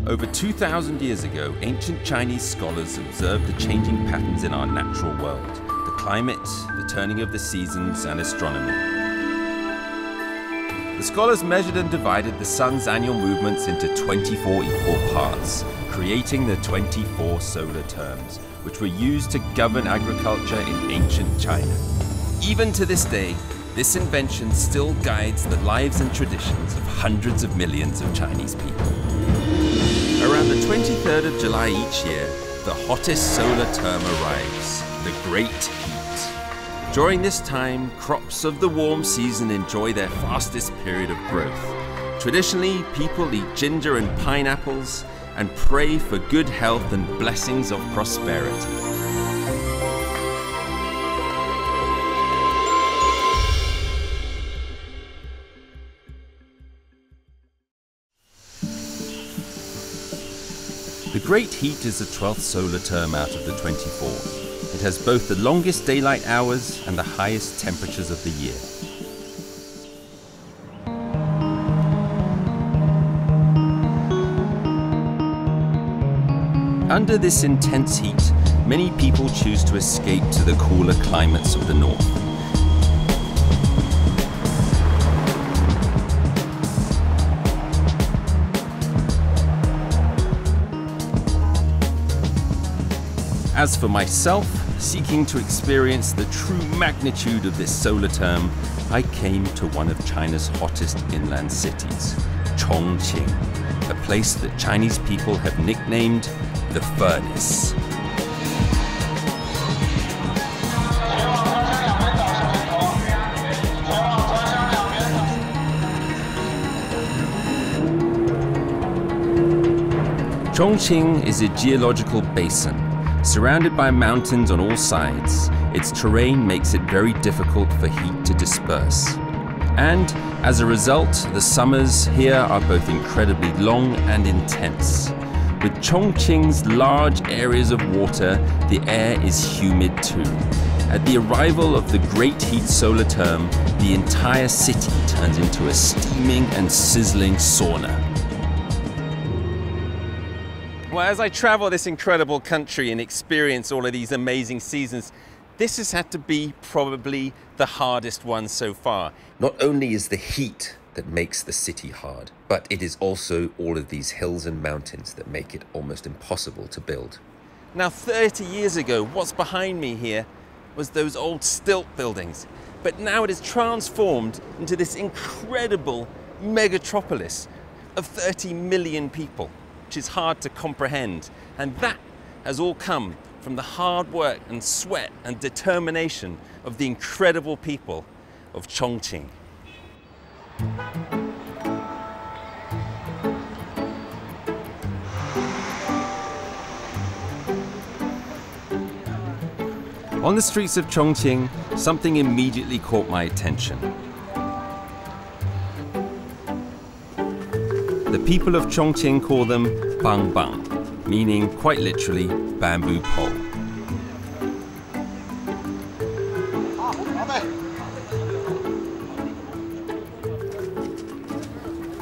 Over 2,000 years ago, ancient Chinese scholars observed the changing patterns in our natural world, the climate, the turning of the seasons, and astronomy. The scholars measured and divided the sun's annual movements into 24 equal parts, creating the 24 solar terms, which were used to govern agriculture in ancient China. Even to this day, this invention still guides the lives and traditions of hundreds of millions of Chinese people. Around the 23rd of July each year, the hottest solar term arrives, the Great Heat. During this time, crops of the warm season enjoy their fastest period of growth. Traditionally, people eat ginger and pineapples and pray for good health and blessings of prosperity. The Great Heat is the 12th solar term out of the 24. It has both the longest daylight hours and the highest temperatures of the year. Under this intense heat, many people choose to escape to the cooler climates of the north. As for myself, seeking to experience the true magnitude of this solar term, I came to one of China's hottest inland cities, Chongqing, a place that Chinese people have nicknamed the Furnace. Chongqing is a geological basin. Surrounded by mountains on all sides, its terrain makes it very difficult for heat to disperse. And as a result, the summers here are both incredibly long and intense. With Chongqing's large areas of water, the air is humid too. At the arrival of the Great Heat solar term, the entire city turns into a steaming and sizzling sauna. Well, as I travel this incredible country and experience all of these amazing seasons, this has had to be probably the hardest one so far. Not only is the heat that makes the city hard, but it is also all of these hills and mountains that make it almost impossible to build. Now, 30 years ago, what's behind me here was those old stilt buildings. But now it is transformed into this incredible megatropolis of 30 million people. Which is hard to comprehend, and that has all come from the hard work and sweat and determination of the incredible people of Chongqing. On the streets of Chongqing, something immediately caught my attention. The people of Chongqing call them bang bang, meaning quite literally bamboo pole.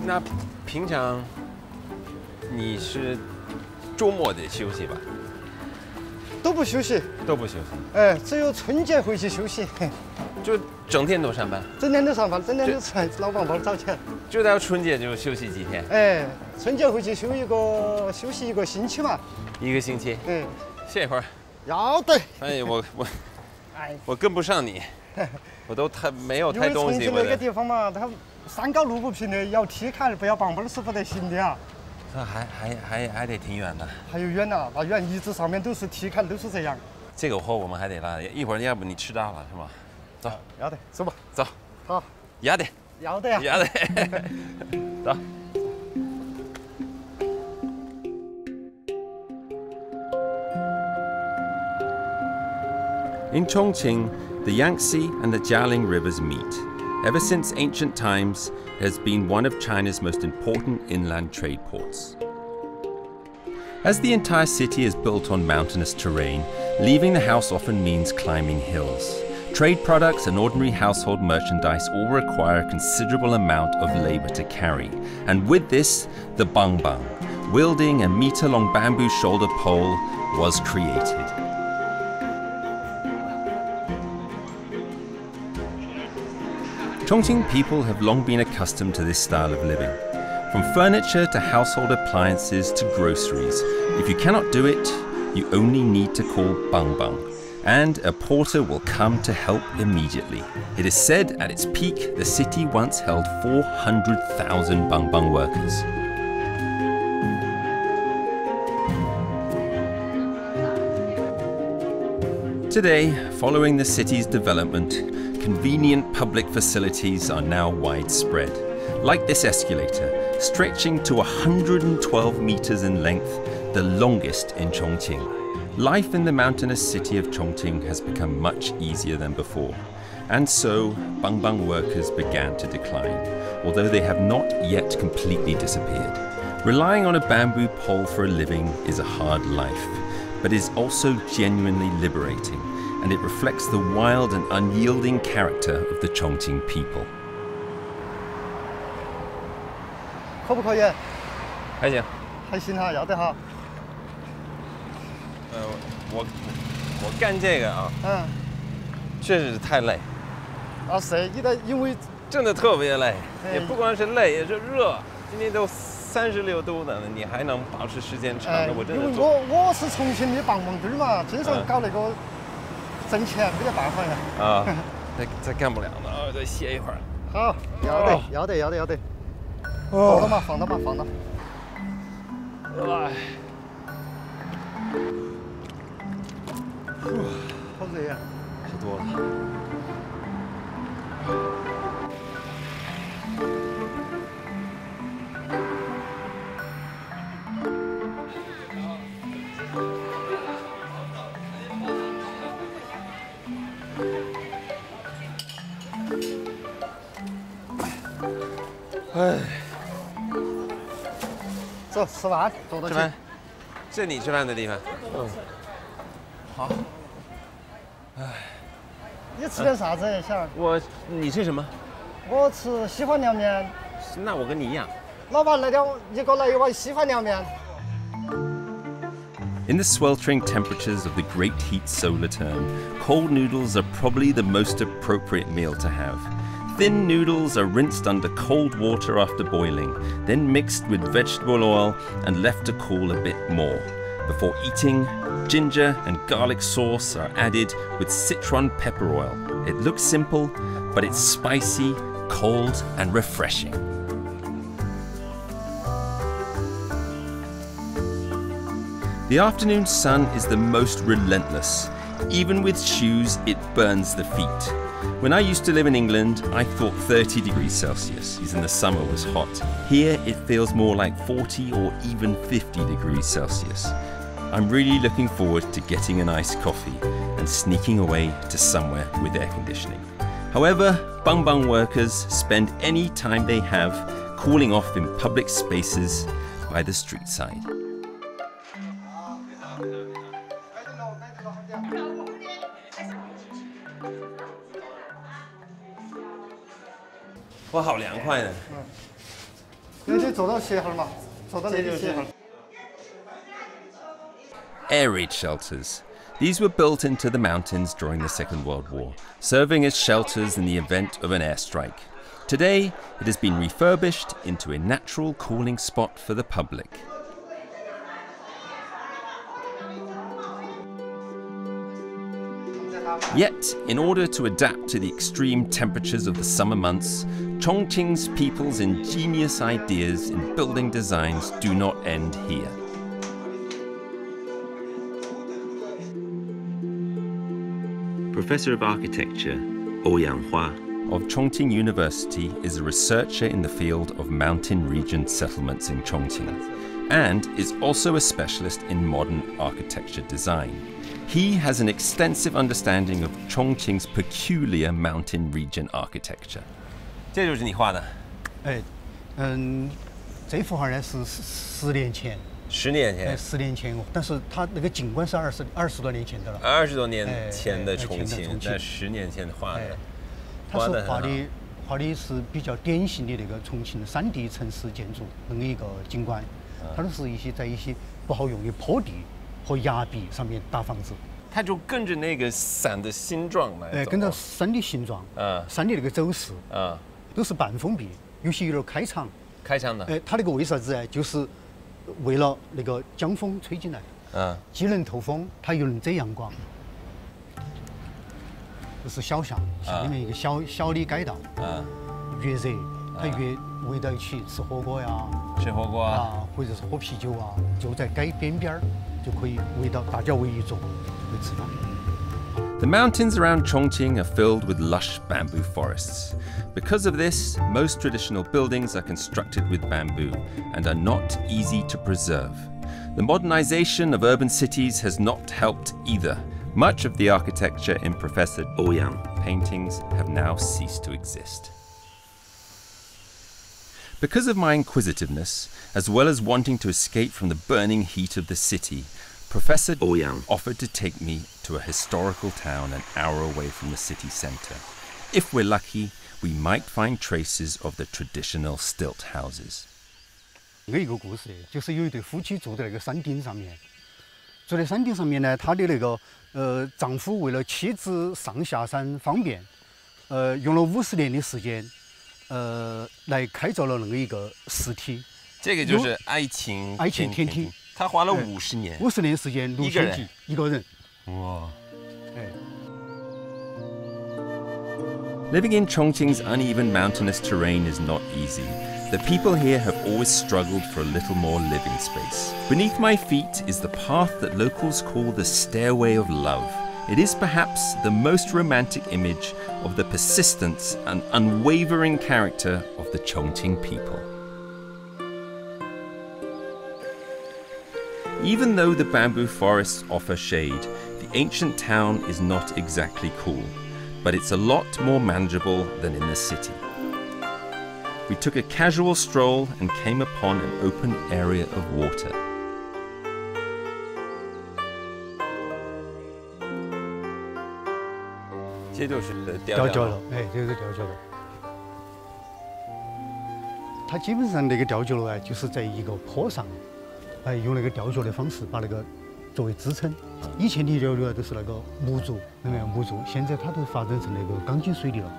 Na 平常你是周末得休息吧？都不休息，都不休息。哎，只有春节回去休息。就整天都上班？整天都上班，整天都吃老棒棒找钱。就到春节就休息几天？哎，春节回去休息一个星期嘛。一个星期？嗯。歇一会儿。要得。哎，我跟不上你，我都没有太东西。因为重庆那个地方嘛，它山高路不平的，要梯坎不要棒棒是不得行的啊。这还得挺远的。还有远呢，那远一直上面都是梯坎，都是这样。这个货我们还得拉，一会儿要不你吃到了是吗？走，要得，走吧，走。好，要得，要得呀，要得，走。In Chongqing, the Yangtze and the Jialing rivers meet. Ever since ancient times, it has been one of China's most important inland trade ports. As the entire city is built on mountainous terrain, leaving the house often means climbing hills. Trade products and ordinary household merchandise all require a considerable amount of labor to carry. And with this, the bangbang, wielding a meter-long bamboo shoulder pole was created. Chongqing people have long been accustomed to this style of living. From furniture to household appliances to groceries, if you cannot do it, you only need to call bang bang, and a porter will come to help immediately. It is said at its peak, the city once held 400,000 bang bang workers. Today, following the city's development, convenient public facilities are now widespread, like this escalator, stretching to 112 meters in length, the longest in Chongqing. Life in the mountainous city of Chongqing has become much easier than before, and so bang bang workers began to decline, although they have not yet completely disappeared. Relying on a bamboo pole for a living is a hard life, but is also genuinely liberating, and it reflects the wild and unyielding character of the Chongqing people. 可不可以？还行。还行哈，要得哈。我干这个啊，确实是太累。啊是，因为真的特别累，也不光是累，也是热。今天都36度呢，你还能保持时间长的，我真的。因为我是重庆的棒棒墩儿嘛，经常搞那个挣钱，没得办法呀。啊，再干不了了，再歇一会儿。好，要得。放到嘛，放到。哎，好热呀！喝多了。哎。 走，吃饭，坐到去。是你吃饭的地方。好。哎。你吃点啥子，小儿？你吃什么？我吃稀饭凉面。那我跟你一样。老板，你给我来一碗稀饭凉面。In the sweltering temperatures of the great heat solar term, cold noodles are probably the most appropriate meal to have. Thin noodles are rinsed under cold water after boiling, then mixed with vegetable oil and left to cool a bit more. Before eating, ginger and garlic sauce are added with citron pepper oil. It looks simple, but it's spicy, cold, and refreshing. The afternoon sun is the most relentless. Even with shoes, it burns the feet. When I used to live in England, I thought 30 degrees Celsius, in the summer, was hot. Here, it feels more like 40 or even 50 degrees Celsius. I'm really looking forward to getting an iced coffee and sneaking away to somewhere with air conditioning. However, bang bang workers spend any time they have cooling off in public spaces by the street side. 我好凉快呢。你得坐到歇会儿嘛，坐到那里歇会儿。Air raid shelters. These were built into the mountains during the Second World War, serving as shelters in the event of an airstrike. Today, it has been refurbished into a natural cooling spot for the public. Yet, in order to adapt to the extreme temperatures of the summer months, Chongqing's people's ingenious ideas in building designs do not end here. Professor of Architecture, Yanghua of Chongqing University is a researcher in the field of mountain region settlements in Chongqing, and is also a specialist in modern architecture design. He has an extensive understanding of Chongqing's peculiar mountain region architecture. 这就是你画的？哎，这幅画呢是10年前。10年前。10年前，但是它那个景观是20多年前的了。20多年前的重庆，在10年前画的。他是画的是比较典型的那个重庆3D 城市建筑那么一个景观。它都是在一些不好用的坡地和崖壁上面搭房子。它就跟着那个伞的形状来走。跟着山的形状，山的那个走势，都是半封闭，有些有点开敞。开敞的。它那个为啥子呢？就是为了那个江风吹进来，既能透风，它又能遮阳光。这是小巷，巷里面一个小的街道。越热，它越围到一起吃火锅呀，吃火锅啊，或者是喝啤酒啊，就在街边边就可以围到大家围一桌就可以吃饭。 The mountains around Chongqing are filled with lush bamboo forests. Because of this, most traditional buildings are constructed with bamboo and are not easy to preserve. The modernization of urban cities has not helped either. Much of the architecture in Professor Ouyang's paintings have now ceased to exist. Because of my inquisitiveness, as well as wanting to escape from the burning heat of the city, Professor Ouyang offered to take me to a historical town an hour away from the city centre. If we're lucky, we might find traces of the traditional stilt houses. 有一个故事，就是有一对夫妻住在那个山顶上面。住在山顶上面呢，他的那个丈夫为了妻子上下山方便，用了50年的时间，来开造了那么一个石梯。这个就是爱情天梯。 他花了50年，50年时间录千集，一个人。哇！Living in Chongqing's uneven mountainous terrain is not easy. The people here have always struggled for a little more living space. Beneath my feet is the path that locals call the Stairway of Love. It is perhaps the most romantic image of the persistence and unwavering character of the Chongqing people. Even though the bamboo forests offer shade, the ancient town is not exactly cool, but it's a lot more manageable than in the city. We took a casual stroll and came upon an open area of water. This is 吊脚楼，这是吊脚楼。它基本上那个吊脚楼啊，就是在一个坡上。 用那个吊脚的方式把那个作为支撑。以前的吊脚都是那个木柱，有没有木柱？现在它都发展成那个钢筋水泥了。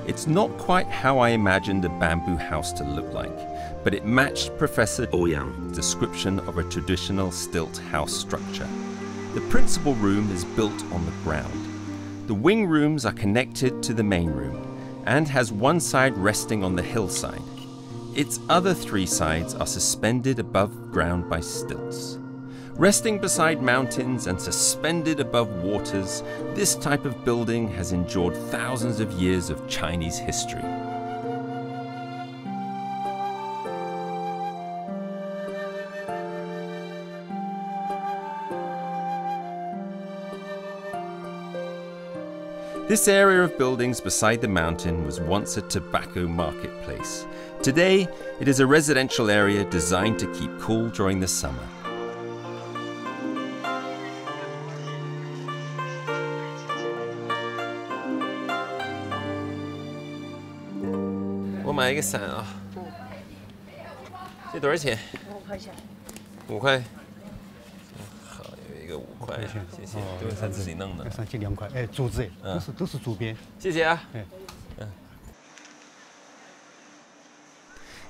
It's not quite how I imagined a bamboo house to look like, but it matched Professor Ouyang's description of a traditional stilt house structure. The principal room is built on the ground. The wing rooms are connected to the main room, and has one side resting on the hillside. Its other 3 sides are suspended above ground by stilts. Resting beside mountains and suspended above waters, this type of building has endured thousands of years of Chinese history. This area of buildings beside the mountain was once a tobacco marketplace. Today, it is a residential area designed to keep cool during the summer. I buy a伞啊，这多少钱？5块钱。5块。 5块，谢谢，都是他自己弄的。上去2块，竹子，都是竹编。谢谢啊。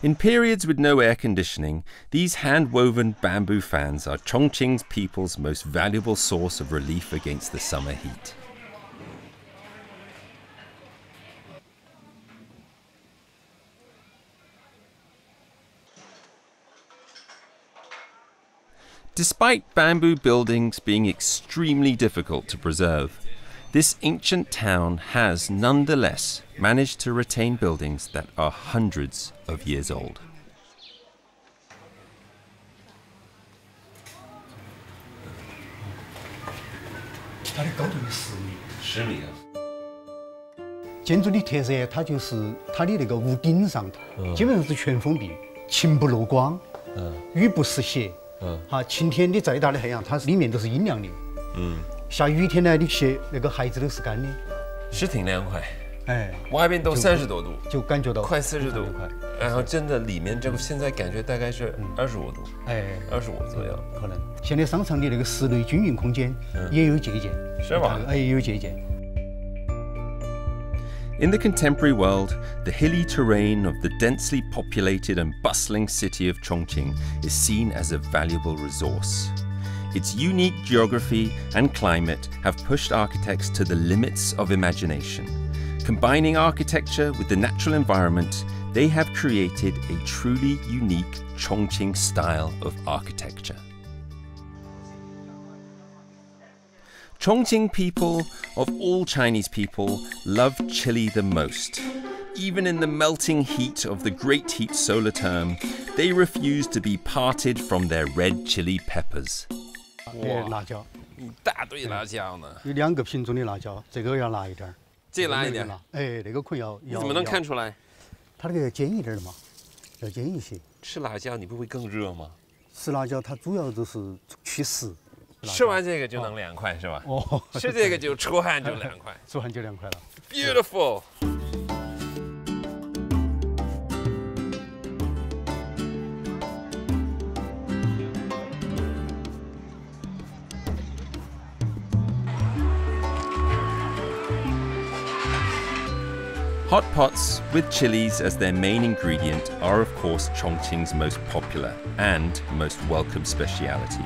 In periods with no air conditioning, these hand-woven bamboo fans are Chongqing's people's most valuable source of relief against the summer heat. Despite bamboo buildings being extremely difficult to preserve, this ancient town has nonetheless managed to retain buildings that are hundreds of years old. 它的高度有10米。10米啊！建筑的特色，它就是它的那个屋顶上，基本上是全封闭，晴不漏光，雨不湿鞋。晴天的再大的太阳，它里面都是阴凉的。下雨天呢，你鞋那个鞋子都是干的。是挺凉快。外边都30多度，就感觉到快40度快，然后真的里面这个现在感觉大概是25度，25左右，可能。现在商场的那个室内均匀空间也有借鉴，是吧？也有借鉴。 In the contemporary world, the hilly terrain of the densely populated and bustling city of Chongqing is seen as a valuable resource. Its unique geography and climate have pushed architects to the limits of imagination. Combining architecture with the natural environment, they have created a truly unique Chongqing style of architecture. Chongqing people, of all Chinese people, love chili the most. Even in the melting heat of the great heat solar term, they refuse to be parted from their red chili peppers. 辣椒，一大堆辣椒呢。有2个品种的辣椒，这个要辣一点儿，这辣一点。那个可以要。你怎么能看出来？它那个尖一点的嘛，要尖一些。吃辣椒你不会更热吗？吃辣椒它主要就是祛湿。 吃完这个就能凉快是吧？吃这个就出汗就凉快，出汗就凉快了。Beautiful. Hot pots with chilies as their main ingredient are of course Chongqing's most popular and most welcome speciality.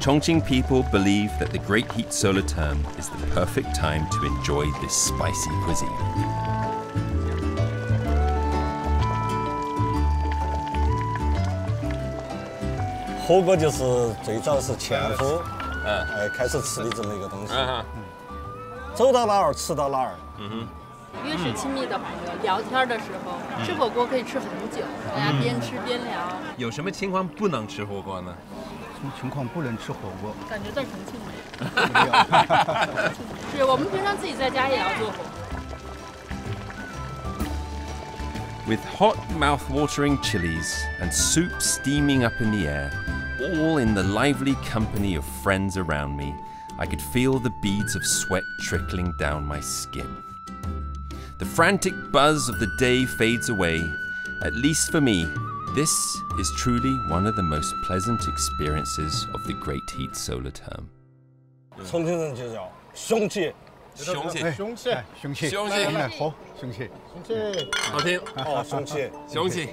Chongqing people believe that the Great Heat solar term is the perfect time to enjoy this spicy cuisine. 火锅就是最早是前夫开始吃的这么一个东西，走到哪儿吃到哪儿。越是亲密的朋友，聊天的时候吃火锅可以吃很久，大家边吃边聊。有什么情况不能吃火锅呢？ 什么情况不能吃火锅？感觉在重庆没有。是我们平常自己在家也要做火锅。 With hot, mouth-watering chilies and soup steaming up in the air, all in the lively company of friends around me, I could feel the beads of sweat trickling down my skin. The frantic buzz of the day fades away, at least for me. This is truly one of the most pleasant experiences of the Great Heat solar term. 重庆人就叫凶气，凶气，凶气，凶气，凶气，好，凶气，凶气，好听哦，凶气，凶气。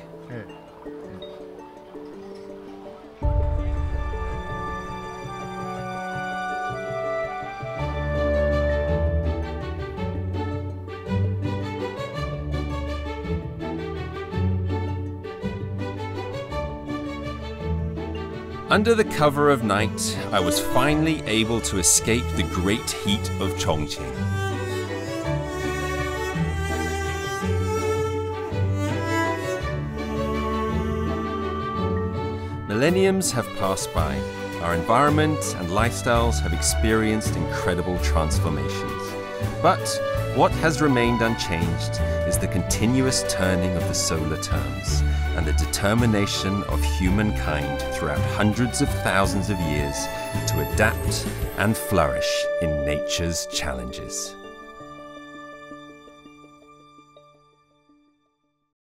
Under the cover of night, I was finally able to escape the great heat of Chongqing. Millenniums have passed by. Our environment and lifestyles have experienced incredible transformations. But what has remained unchanged is the continuous turning of the solar terms and the determination of humankind throughout hundreds of thousands of years to adapt and flourish in nature's challenges.